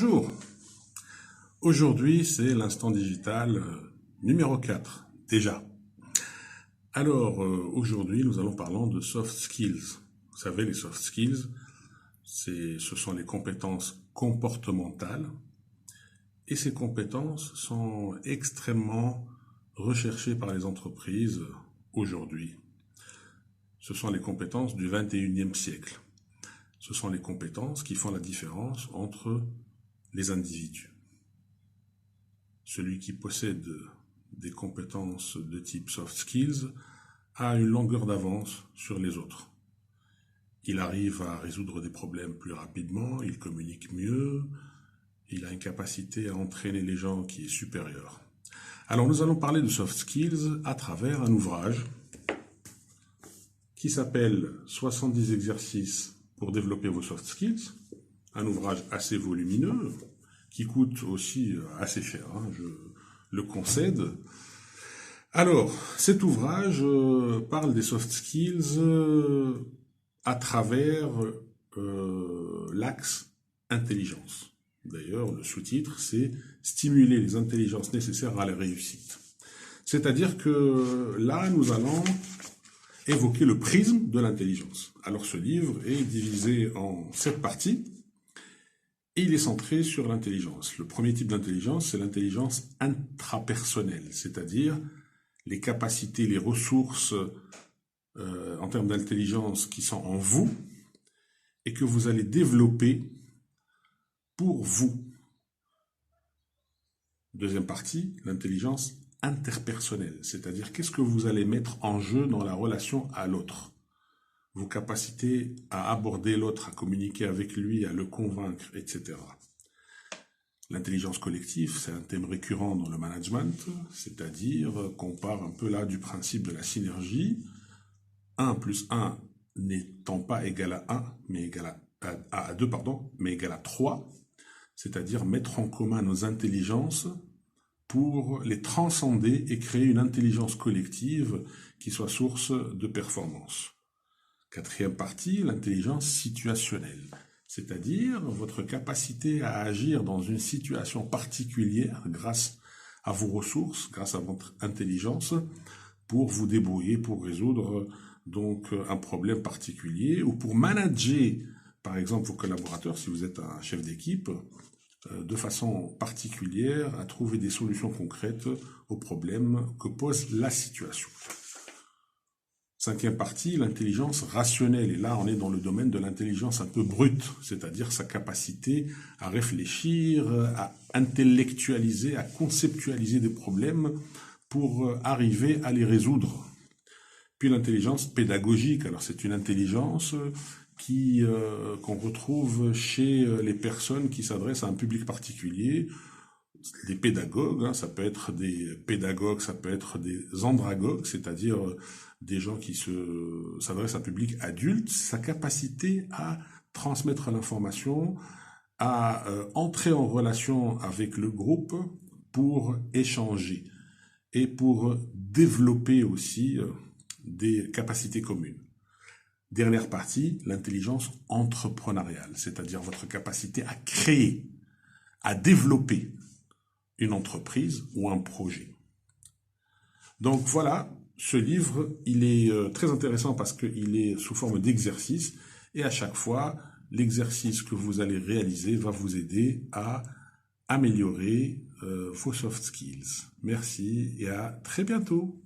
Bonjour, aujourd'hui c'est l'instant digital numéro 4, déjà. Alors aujourd'hui nous allons parler de soft skills. Vous savez, les soft skills, ce sont les compétences comportementales et ces compétences sont extrêmement recherchées par les entreprises aujourd'hui. Ce sont les compétences du 21e siècle. Ce sont les compétences qui font la différence entre les individus. Celui qui possède des compétences de type soft skills a une longueur d'avance sur les autres. Il arrive à résoudre des problèmes plus rapidement, il communique mieux, il a une capacité à entraîner les gens qui est supérieure. Alors nous allons parler de soft skills à travers un ouvrage qui s'appelle 70 exercices pour développer vos soft skills, un ouvrage assez volumineux, qui coûte aussi assez cher, je le concède. Alors, cet ouvrage parle des soft skills à travers l'axe intelligence. D'ailleurs, le sous-titre, c'est « Stimuler les intelligences nécessaires à la réussite ». C'est-à-dire que là, nous allons évoquer le prisme de l'intelligence. Alors ce livre est divisé en 7 parties et il est centré sur l'intelligence. Le premier type d'intelligence, c'est l'intelligence intrapersonnelle, c'est-à-dire les capacités, les ressources en termes d'intelligence qui sont en vous et que vous allez développer pour vous. Deuxième partie, l'intelligence interpersonnelle, c'est-à-dire qu'est-ce que vous allez mettre en jeu dans la relation à l'autre. Vos capacités à aborder l'autre, à communiquer avec lui, à le convaincre, etc. L'intelligence collective, c'est un thème récurrent dans le management, c'est-à-dire qu'on part un peu là du principe de la synergie. 1 plus 1 n'étant pas égal à 1, mais égal à 2, mais égal à 3, c'est-à-dire mettre en commun nos intelligences pour les transcender et créer une intelligence collective qui soit source de performance. Quatrième partie, l'intelligence situationnelle, c'est-à-dire votre capacité à agir dans une situation particulière grâce à vos ressources, grâce à votre intelligence, pour vous débrouiller, pour résoudre donc un problème particulier ou pour manager, par exemple, vos collaborateurs, si vous êtes un chef d'équipe, de façon particulière à trouver des solutions concrètes aux problèmes que pose la situation. Cinquième partie, l'intelligence rationnelle. Et là, on est dans le domaine de l'intelligence un peu brute, c'est-à-dire sa capacité à réfléchir, à intellectualiser, à conceptualiser des problèmes pour arriver à les résoudre. Puis l'intelligence pédagogique. Alors c'est une intelligence qu'on retrouve chez les personnes qui s'adressent à un public particulier. Des pédagogues, ça peut être des pédagogues, ça peut être des andragogues, c'est-à-dire des gens qui s'adressent à un public adulte. Sa capacité à transmettre l'information, à entrer en relation avec le groupe pour échanger et pour développer aussi des capacités communes. Dernière partie, l'intelligence entrepreneuriale, c'est-à-dire votre capacité à créer, à développer une entreprise ou un projet. Donc voilà, ce livre, il est très intéressant parce qu'il est sous forme d'exercice et à chaque fois, l'exercice que vous allez réaliser va vous aider à améliorer vos soft skills. Merci et à très bientôt.